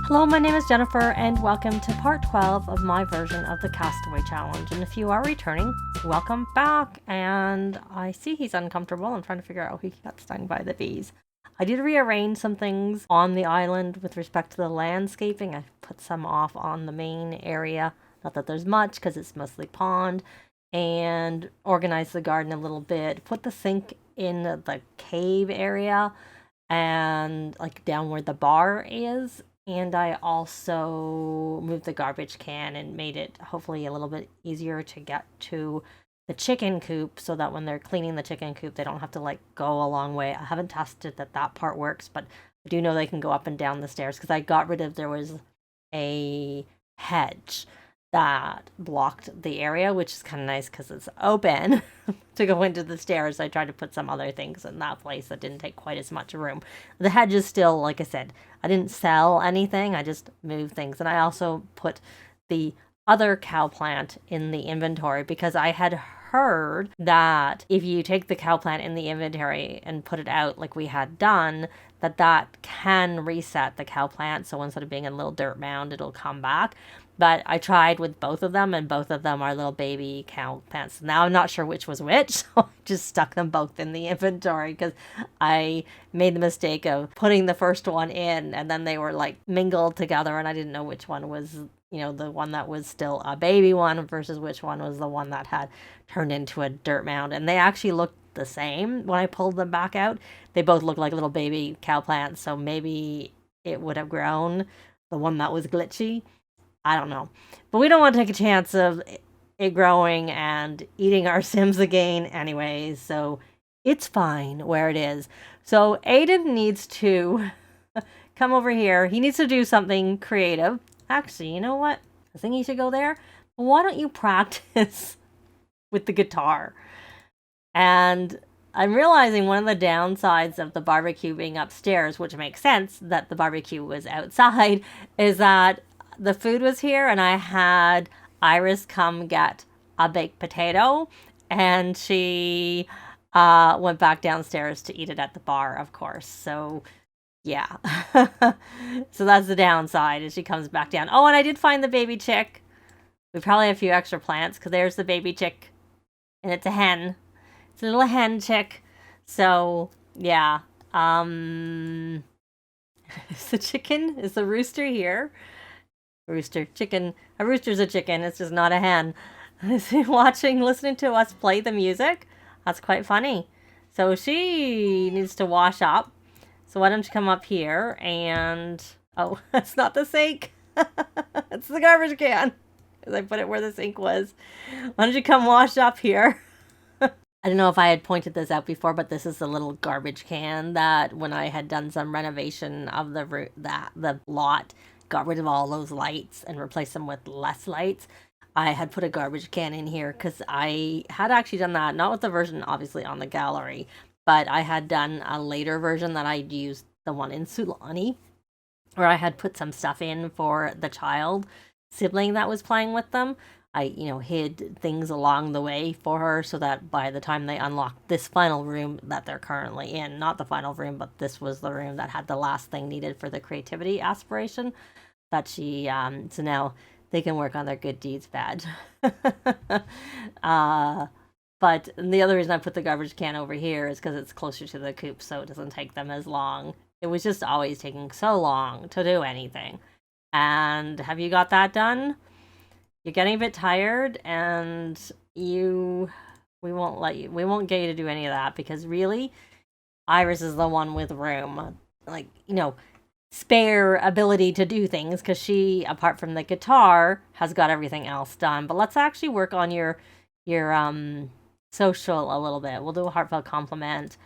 Hello, my name is Jennifer, and welcome to part 12 of my version of the Castaway challenge. And if you are returning, welcome back. And I see he's uncomfortable. I'm trying to figure out how he got stung by the bees. I did rearrange some things on the island with respect to the landscaping. I put some off on the main area. Not that there's much, because it's mostly pond. And organized the garden a little bit. Put the sink in the cave area and like down where the bar is. And I also moved the garbage can and made it hopefully a little bit easier to get to the chicken coop so that when they're cleaning the chicken coop, they don't have to like go a long way. I haven't tested that part works, but I do know they can go up and down the stairs because I got rid of, there was a hedge that blocked the area, which is kind of nice because it's open to go into the stairs. I tried to put some other things in that place that didn't take quite as much room. The hedge is still, like I said, I didn't sell anything. I just moved things. And I also put the other cow plant in the inventory because I had heard that if you take the cow plant in the inventory and put it out like we had done, that can reset the cow plant. So instead of being a little dirt mound, it'll come back. But I tried with both of them, and both of them are little baby cow plants. Now I'm not sure which was which, so I just stuck them both in the inventory because I made the mistake of putting the first one in, and then they were like mingled together, and I didn't know which one was, you know, the one that was still a baby one versus which one was the one that had turned into a dirt mound. And they actually looked the same when I pulled them back out. They both looked like little baby cow plants, so maybe it would have grown, the one that was glitchy. I don't know. But we don't want to take a chance of it growing and eating our Sims again anyway, so it's fine where it is. So Aidan needs to come over here. He needs to do something creative. Actually, you know what? I think he should go there. Why don't you practice with the guitar? And I'm realizing one of the downsides of the barbecue being upstairs, which makes sense that the barbecue was outside, is that the food was here and I had Iris come get a baked potato, and she went back downstairs to eat it at the bar, of course. So yeah. So that's the downside, is she comes back down. Oh, and I did find the baby chick. We probably have a few extra plants because there's the baby chick, and it's a hen. It's a little hen chick. So yeah. Is the chicken? Is the rooster here? Rooster, chicken. A rooster's a chicken. It's just not a hen. Listening to us play the music. That's quite funny. So she needs to wash up. So why don't you come up here and... Oh, that's not the sink. It's the garbage can. Because I put it where the sink was. Why don't you come wash up here? I don't know if I had pointed this out before, but this is the little garbage can that when I had done some renovation of the lot, got rid of all those lights and replaced them with less lights. I had put a garbage can in here because I had actually done that, not with the version obviously on the gallery, but I had done a later version that I'd used, the one in Sulani, where I had put some stuff in for the child sibling that was playing with them. I, hid things along the way for her so that by the time they unlocked this final room that they're currently in, not the final room, but this was the room that had the last thing needed for the creativity aspiration, that she, so now they can work on their good deeds badge. But the other reason I put the garbage can over here is because it's closer to the coop, so it doesn't take them as long. It was just always taking so long to do anything. And have you got that done? You're getting a bit tired, and we won't get you to do any of that because really, Iris is the one with room, like, spare ability to do things because she, apart from the guitar, has got everything else done. But let's actually work on your social a little bit. We'll do a heartfelt compliment,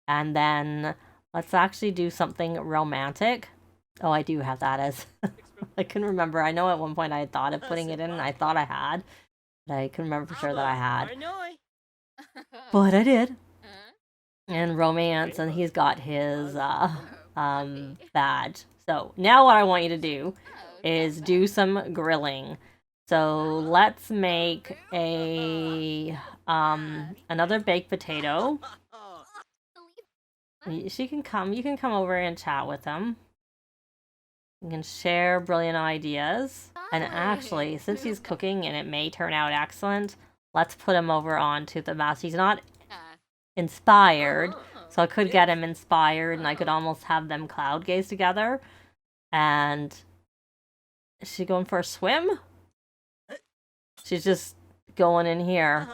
and then let's actually do something romantic. Oh, I do have that as... I couldn't remember. I know at one point I had thought of putting it in, and I thought I had. But I couldn't remember for sure that I had. But I did. And romance, and he's got his badge. So now what I want you to do is do some grilling. So let's make a another baked potato. You can come over and chat with him. You can share brilliant ideas. And actually, since he's cooking and it may turn out excellent, let's put him over onto the mouse. He's not inspired, so I could get him inspired and I could almost have them cloud gaze together. And is she going for a swim? She's just going in here.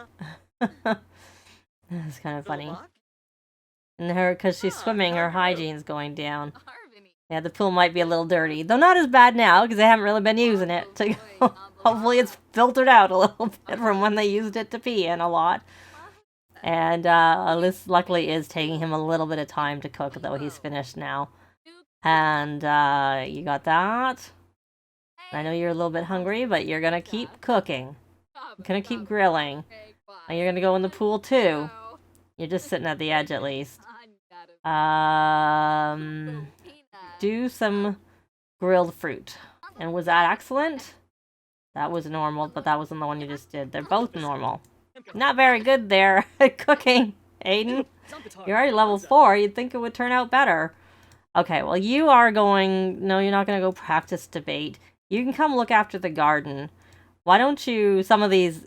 That's kind of funny. And because she's swimming, her hygiene's going down. Yeah, the pool might be a little dirty, though not as bad now because they haven't really been using it. Hopefully it's filtered out a little bit from when they used it to pee in a lot. And this luckily is taking him a little bit of time to cook, though he's finished now. And you got that. I know you're a little bit hungry, but you're going to keep cooking. You're going to keep grilling. And you're going to go in the pool, too. You're just sitting at the edge, at least. Do some grilled fruit. And was that excellent? That was normal, but that wasn't the one you just did. They're both normal. Not very good there at cooking, Aidan. You're already level 4. You'd think it would turn out better. Okay, well, you are going... No, you're not going to go practice debate. You can come look after the garden. Why don't you... Some of these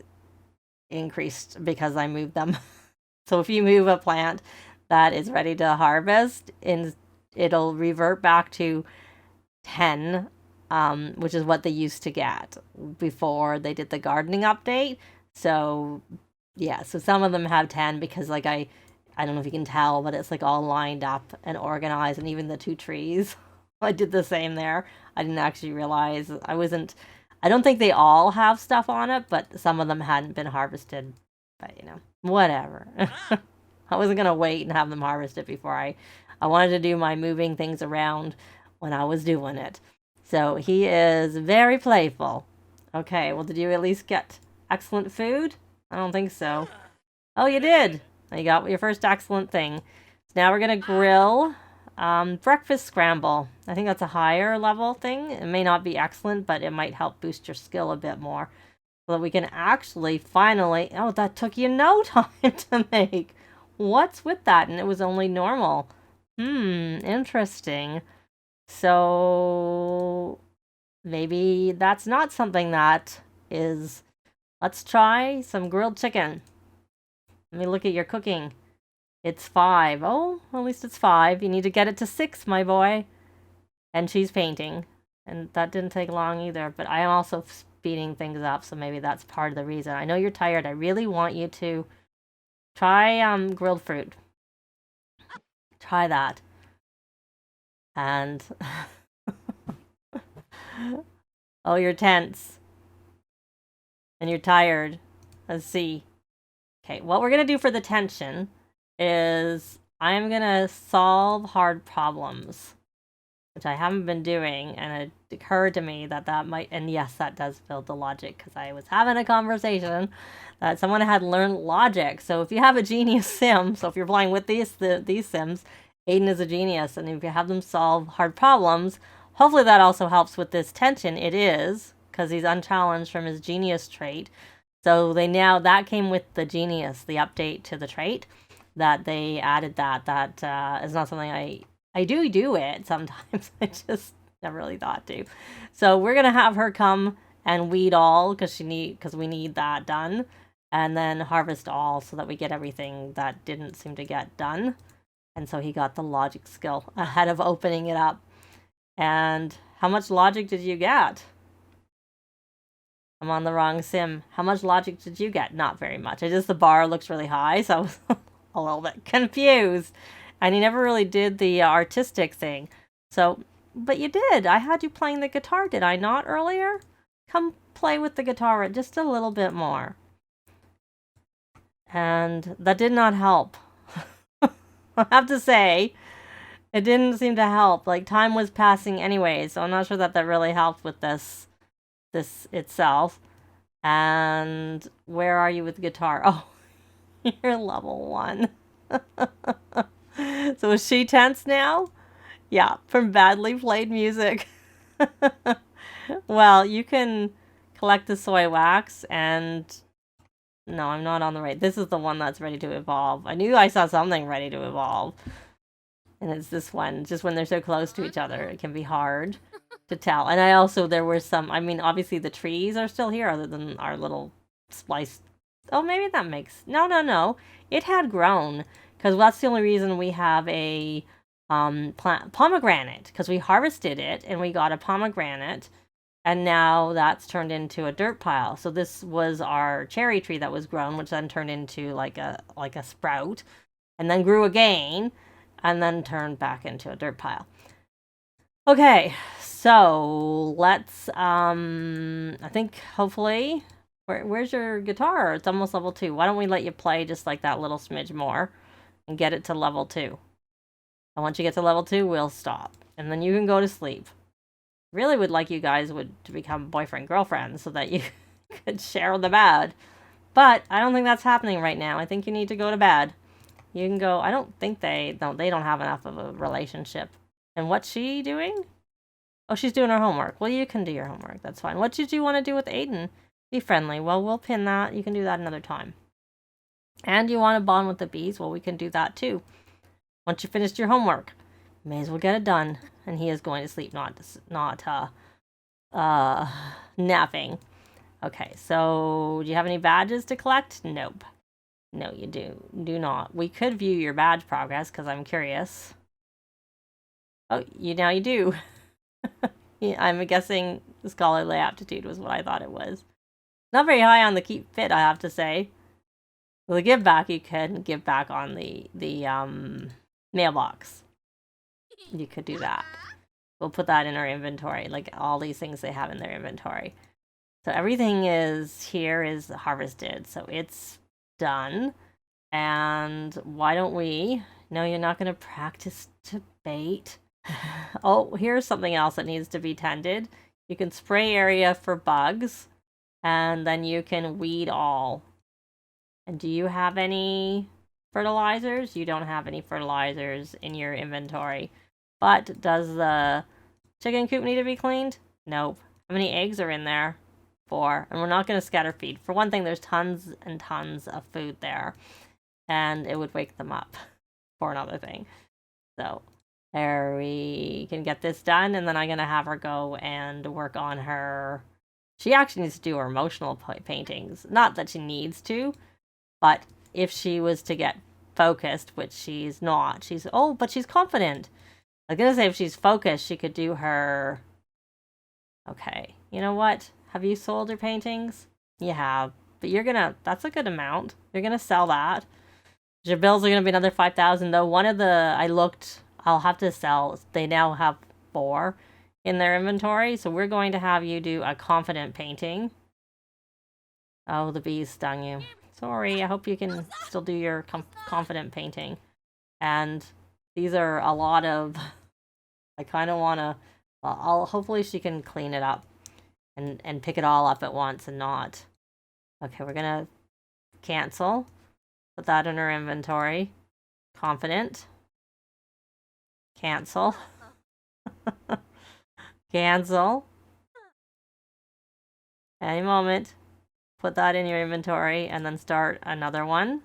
increased because I moved them. So if you move a plant that is ready to harvest, it'll revert back to 10, which is what they used to get before they did the gardening update. So, yeah, so some of them have 10 because, like, I don't know if you can tell, but it's, like, all lined up and organized, and even the 2 trees. I did the same there. I didn't actually realize. I don't think they all have stuff on it, but some of them hadn't been harvested. But, you know, whatever. I wasn't going to wait and have them harvested before I wanted to do my moving things around when I was doing it. So he is very playful. Okay, well, did you at least get excellent food? I don't think so. Oh, you did. You got your first excellent thing. So now we're going to grill breakfast scramble. I think that's a higher level thing. It may not be excellent, but it might help boost your skill a bit more. So that we can actually finally... Oh, that took you no time to make. What's with that? And it was only normal. Interesting. So maybe that's not something that is... Let's try some grilled chicken. Let me look at your cooking. It's 5. Oh, at least it's 5. You need to get it to 6, my boy. And she's painting. And that didn't take long either. But I am also speeding things up, so maybe that's part of the reason. I know you're tired. I really want you to try grilled fruit. Try that. And... oh, you're tense. And you're tired. Let's see. Okay, what we're going to do for the tension is I'm going to solve hard problems, which I haven't been doing, and it occurred to me that that might, and yes, that does build the logic, because I was having a conversation that someone had learned logic. So if you have a genius sim, so if you're playing with these sims, Aidan is a genius, and if you have them solve hard problems, hopefully that also helps with this tension. It is, because he's unchallenged from his genius trait. So that came with the genius, the update to the trait, that they added that is not something I do it sometimes. I just never really thought to. So we're gonna have her come and weed all because we need that done, and then harvest all so that we get everything that didn't seem to get done. And so he got the logic skill ahead of opening it up. And how much logic did you get? I'm on the wrong sim. How much logic did you get? Not very much. The bar looks really high, so I was a little bit confused. And he never really did the artistic thing. So, but you did. I had you playing the guitar, did I not, earlier? Come play with the guitar just a little bit more. And that did not help. I have to say, it didn't seem to help. Like, time was passing anyway, so I'm not sure that really helped with this itself. And where are you with the guitar? Oh, you're level 1. So is she tense now? Yeah, from badly played music. Well, you can collect the soy wax and... No, I'm not on the right. This is the one that's ready to evolve. I knew I saw something ready to evolve. And it's this one. Just when they're so close to each other, it can be hard. to tell. And I also, there were some, I mean, obviously the trees are still here other than our little spliced. Oh, maybe that makes, no. It had grown because that's the only reason we have a plant pomegranate, because we harvested it and we got a pomegranate. And now that's turned into a dirt pile. So this was our cherry tree that was grown, which then turned into like a sprout, and then grew again, and then turned back into a dirt pile. Okay, so let's I think hopefully where's your guitar? It's almost level 2. Why don't we let you play just like that little smidge more and get it to level 2. And once you get to level 2, we'll stop. And then you can go to sleep. Really would like you guys to become boyfriend girlfriend so that you could share the bed, but I don't think that's happening right now. I think you need to go to bed. You can go. I don't think they don't have enough of a relationship. And what's she doing? Oh, she's doing her homework. Well, you can do your homework. That's fine. What did you want to do with Aidan? Be friendly. Well, we'll pin that. You can do that another time. And you want to bond with the bees? Well, we can do that too. Once you finished your homework, may as well get it done. And he is going to sleep, not napping. Okay, so do you have any badges to collect? Nope. No, you do not. We could view your badge progress because I'm curious. Oh, now you do. Yeah, I'm guessing the scholarly aptitude was what I thought it was. Not very high on the keep fit, I have to say. Well, the give back, you can give back on the mailbox. You could do that. We'll put that in our inventory, like all these things they have in their inventory. So everything is harvested, so it's done. And why don't we? No, you're not going to practice to bait. Oh, here's something else that needs to be tended. You can spray area for bugs, and then you can weed all. And do you have any fertilizers? You don't have any fertilizers in your inventory. But does the chicken coop need to be cleaned? Nope. How many eggs are in there? 4. And we're not going to scatter feed. For one thing, there's tons and tons of food there. And it would wake them up for another thing. So there, we can get this done. And then I'm going to have her go and work on her. She actually needs to do her emotional paintings. Not that she needs to, but if she was to get focused, which she's not. But she's confident. I was going to say if she's focused, she could do her... Okay, you know what? Have you sold your paintings? You have. But you're going to... That's a good amount. You're going to sell that. Your bills are going to be another 5,000, though. One of the... I looked... I'll have to sell... They now have 4 in their inventory. So we're going to have you do a confident painting. Oh, the bees stung you. Sorry, I hope you can still do your confident painting. And... These are a lot of... I kind of want to... hopefully she can clean it up and pick it all up at once and not... Okay, we're going to cancel. Put that in her inventory. Confident. Cancel. Cancel. Any moment. Put that in your inventory and then start another one.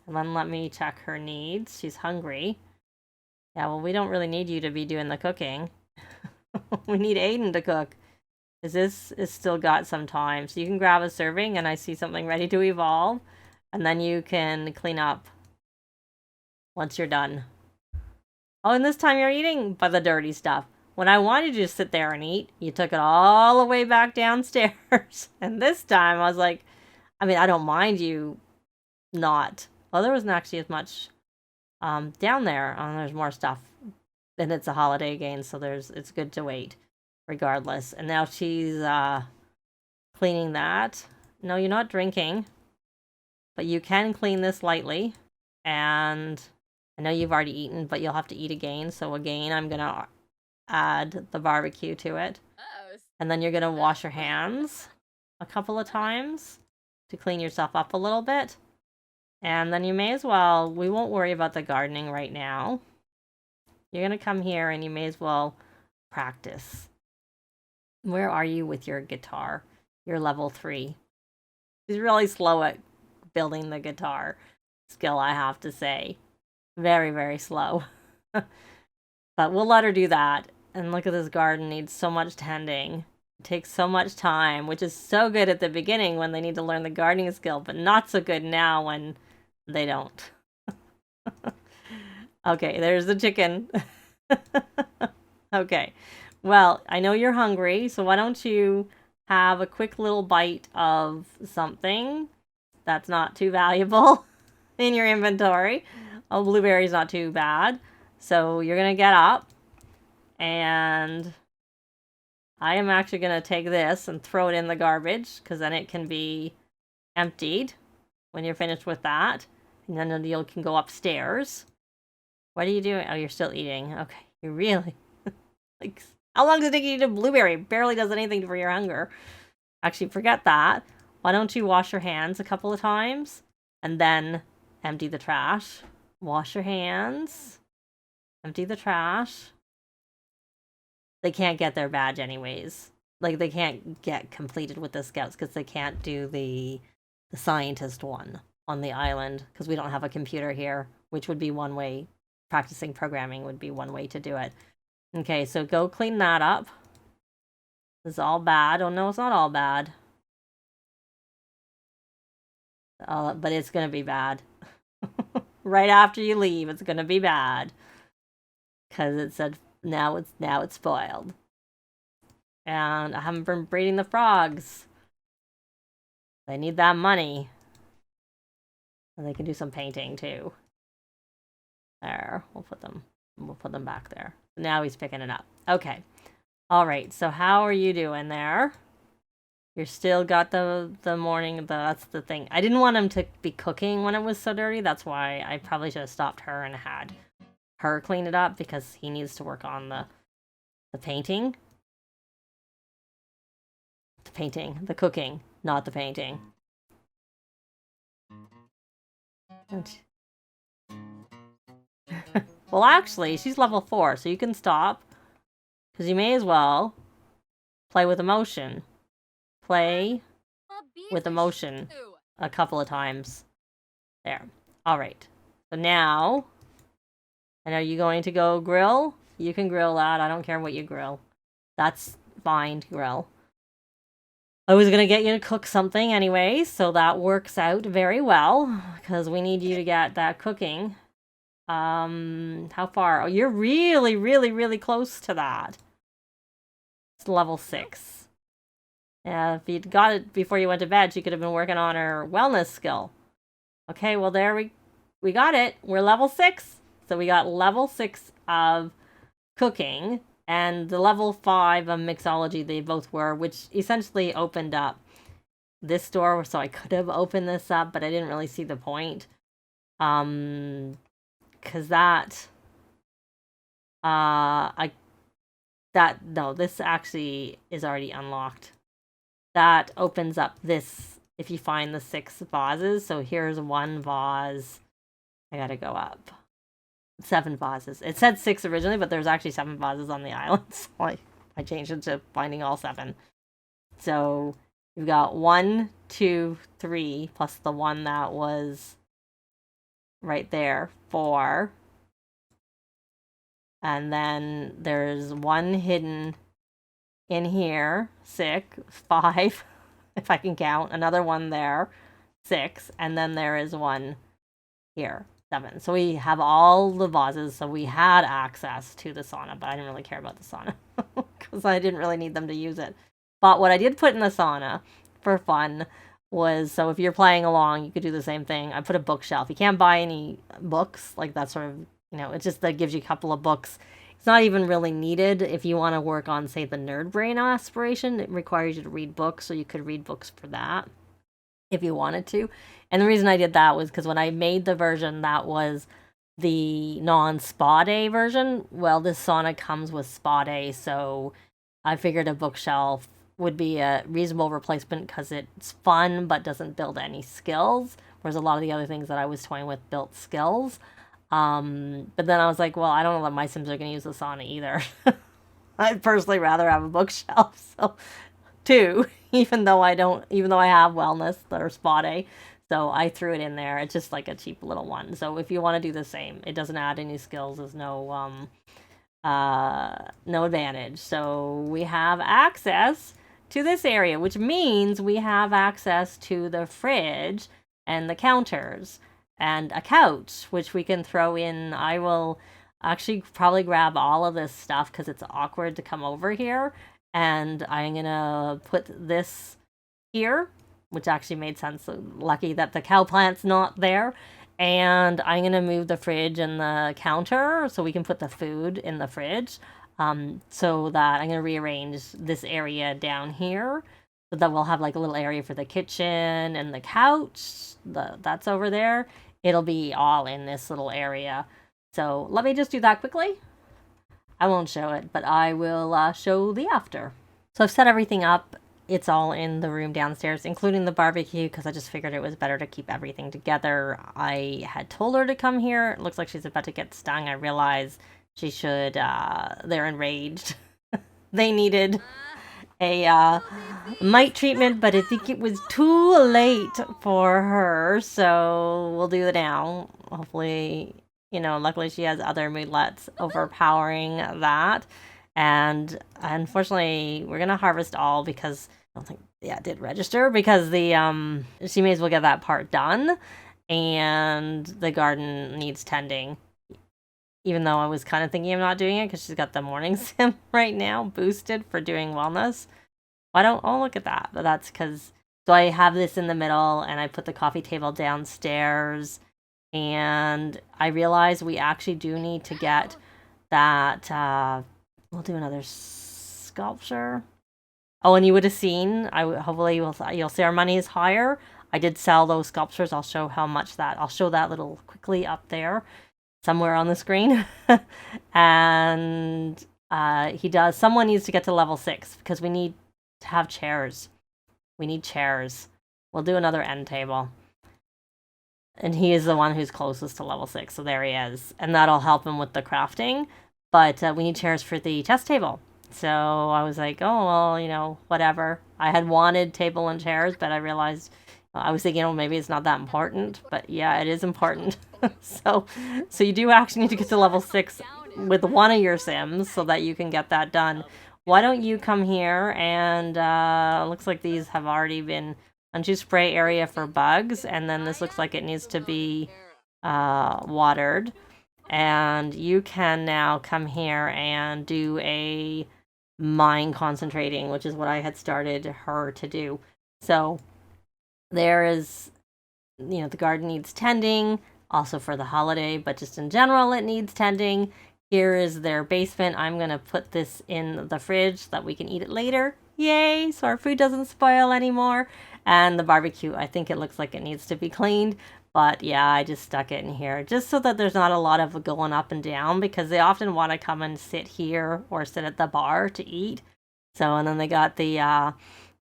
And then let me check her needs. She's hungry. Yeah, well, we don't really need you to be doing the cooking. We need Aidan to cook. This is still got some time. So you can grab a serving and I see something ready to evolve. And then you can clean up once you're done. Oh, and this time you're eating by the dirty stuff. When I wanted you to sit there and eat, you took it all the way back downstairs. And this time I was like, I mean, I don't mind you not. Well, there wasn't actually as much... down there, there's more stuff, and it's a holiday again, so it's good to wait, regardless. And now she's cleaning that. No, you're not drinking, but you can clean this lightly. And I know you've already eaten, but you'll have to eat again. So again, I'm gonna add the barbecue to it, and then you're gonna wash your hands a couple of times to clean yourself up a little bit. And then you may as well, we won't worry about the gardening right now. You're going to come here and you may as well practice. Where are you with your guitar? You're level 3. She's really slow at building the guitar skill, I have to say. Very, very slow. But we'll let her do that. And look at this garden, needs so much tending. It takes so much time, which is so good at the beginning when they need to learn the gardening skill, but not so good now when they don't. Okay, there's the chicken. Okay, well, I know you're hungry, so why don't you have a quick little bite of something that's not too valuable in your inventory. Oh, blueberry's not too bad. So you're gonna get up, and I am actually gonna take this and throw it in the garbage, because then it can be emptied when you're finished with that. And then you can go upstairs. What are you doing? Oh, you're still eating. Okay, you really... like, how long does it take you to eat a blueberry? Barely does anything for your hunger. Actually, forget that. Why don't you wash your hands a couple of times and then empty the trash? Wash your hands. Empty the trash. They can't get their badge anyways. Like, they can't get completed with the scouts because they can't do the scientist one on the island because we don't have a computer here, which would be one way. Practicing programming would be one way to do it. Okay, so go clean that up. This is all bad. Oh no, it's not all bad. But it's gonna be bad. Right after you leave, it's gonna be bad. Because it said now it's spoiled. And I haven't been breeding the frogs. They need that money. And they can do some painting too. There, we'll put them back there. Now he's picking it up. Okay. All right. So how are you doing there? You're still got the morning. That's the thing. I didn't want him to be cooking when it was so dirty. That's why I probably should have stopped her and had her clean it up because he needs to work on the painting. The painting, the cooking, not the painting. Well, actually, she's level 4, so you can stop. Because you may as well play with emotion. Play with emotion a couple of times. There. Alright. So now, and are you going to go grill? You can grill that. I don't care what you grill. That's fine to grill. I was going to get you to cook something anyway, so that works out very well. Because we need you to get that cooking. How far? Oh, you're really, really, really close to that. It's level 6. Yeah, if you'd got it before you went to bed, she could have been working on her wellness skill. Okay, well, there we got it. We're level 6. So we got level 6 of cooking and the level 5 of mixology they both were, which essentially opened up this door. So I could have opened this up, but I didn't really see the point. Because this actually is already unlocked. That opens up this, if you find the 6 vases. So here's 1 vase. I gotta go up. 7 vases. It said 6 originally, but there's actually 7 vases on the island. So I changed it to finding all 7. So you've got 1, 2, 3, plus the one that was right there, 4. And then there's 1 hidden in here, 6, 5, if I can count. Another one there, 6. And then there is 1 here, 7. So we have all the vases. So we had access to the sauna, but I didn't really care about the sauna because I didn't really need them to use it. But what I did put in the sauna for fun was, so if you're playing along, you could do the same thing. I put a bookshelf. You can't buy any books, like that sort of, it just that gives you a couple of books. It's not even really needed if you want to work on, say, the nerd brain aspiration. It requires you to read books, so you could read books for that if you wanted to. And the reason I did that was because when I made the version that was the non-spa day version, well, this sauna comes with spa day, so I figured a bookshelf would be a reasonable replacement because it's fun but doesn't build any skills, whereas a lot of the other things that I was toying with built skills. But then I was like, well, I don't know that my Sims are going to use the sauna either. I'd personally rather have a bookshelf, so 2, even though I have wellness or spa day. So I threw it in there. It's just like a cheap little one. So if you want to do the same, it doesn't add any skills. There's no no advantage. So we have access to this area, which means we have access to the fridge and the counters and a couch, which we can throw in. I will actually probably grab all of this stuff because it's awkward to come over here. And I'm gonna put this here, which actually made sense. So lucky that the cow plant's not there. And I'm gonna move the fridge and the counter so we can put the food in the fridge. So that I'm gonna rearrange this area down here so that we'll have like a little area for the kitchen and the couch. That's over there. It'll be all in this little area. So let me just do that quickly. I won't show it, but I will show the after. So I've set everything up. It's all in the room downstairs, including the barbecue, because I just figured it was better to keep everything together. I had told her to come here. It looks like she's about to get stung. I realize she should, they're enraged. They needed a mite treatment, but I think it was too late for her, so we'll do it now. Hopefully, you know, luckily she has other moodlets overpowering that. And unfortunately, we're going to harvest all because I don't think, yeah, it did register because the, she may as well get that part done. And the garden needs tending. Even though I was kind of thinking of not doing it because she's got the morning sim right now boosted for doing wellness. Why don't, oh, look at that. But that's because, so I have this in the middle and I put the coffee table downstairs. And I realize we actually do need to get that, we'll do another sculpture. Oh, and you would have seen, hopefully you'll see our money is higher. I did sell those sculptures. I'll show how much that, I'll show that little quickly up there somewhere on the screen. And someone needs to get to level 6 because we need to have chairs. We need chairs. We'll do another end table. And he is the one who's closest to level 6, so there he is. And that'll help him with the crafting. But we need chairs for the test table. So I was like, oh, well, you know, whatever. I had wanted table and chairs, but I realized, I was thinking, oh, maybe it's not that important. But yeah, it is important. So you do actually need to get to level 6 with one of your sims so that you can get that done. Why don't you come here? And looks like these have already been onto spray area for bugs. And then this looks like it needs to be watered. And you can now come here and do a mind concentrating, which is what I had started her to do. So there is, you know, the garden needs tending, also for the holiday, but just in general, it needs tending. Here is their basement. I'm going to put this in the fridge so that we can eat it later. Yay! So our food doesn't spoil anymore. And the barbecue, I think it looks like it needs to be cleaned. But yeah, I just stuck it in here just so that there's not a lot of going up and down because they often want to come and sit here or sit at the bar to eat. So, and then they got the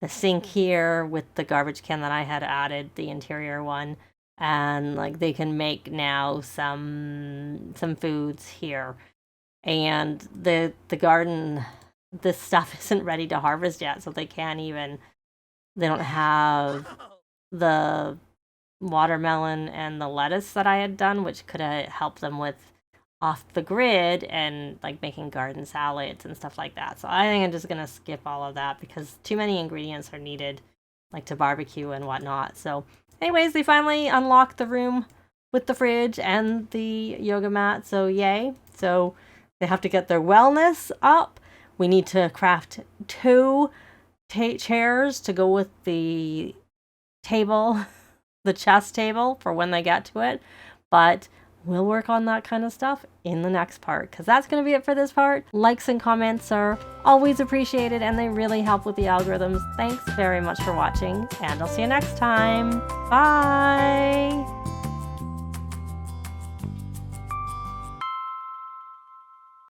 sink here with the garbage can that I had added, the interior one. And like they can make now some foods here. And the garden, this stuff isn't ready to harvest yet, so they don't have the watermelon and the lettuce that I had done, which could have helped them with off the grid and like making garden salads and stuff like that. So I think I'm just gonna skip all of that because too many ingredients are needed, like to barbecue and whatnot. So anyways, they finally unlocked the room with the fridge and the yoga mat, so yay. So they have to get their wellness up. We need to craft 2 chairs to go with the table, the chest table for when they get to it. But we'll work on that kind of stuff in the next part because that's going to be it for this part. Likes and comments are always appreciated and they really help with the algorithms. Thanks very much for watching and I'll see you next time. Bye!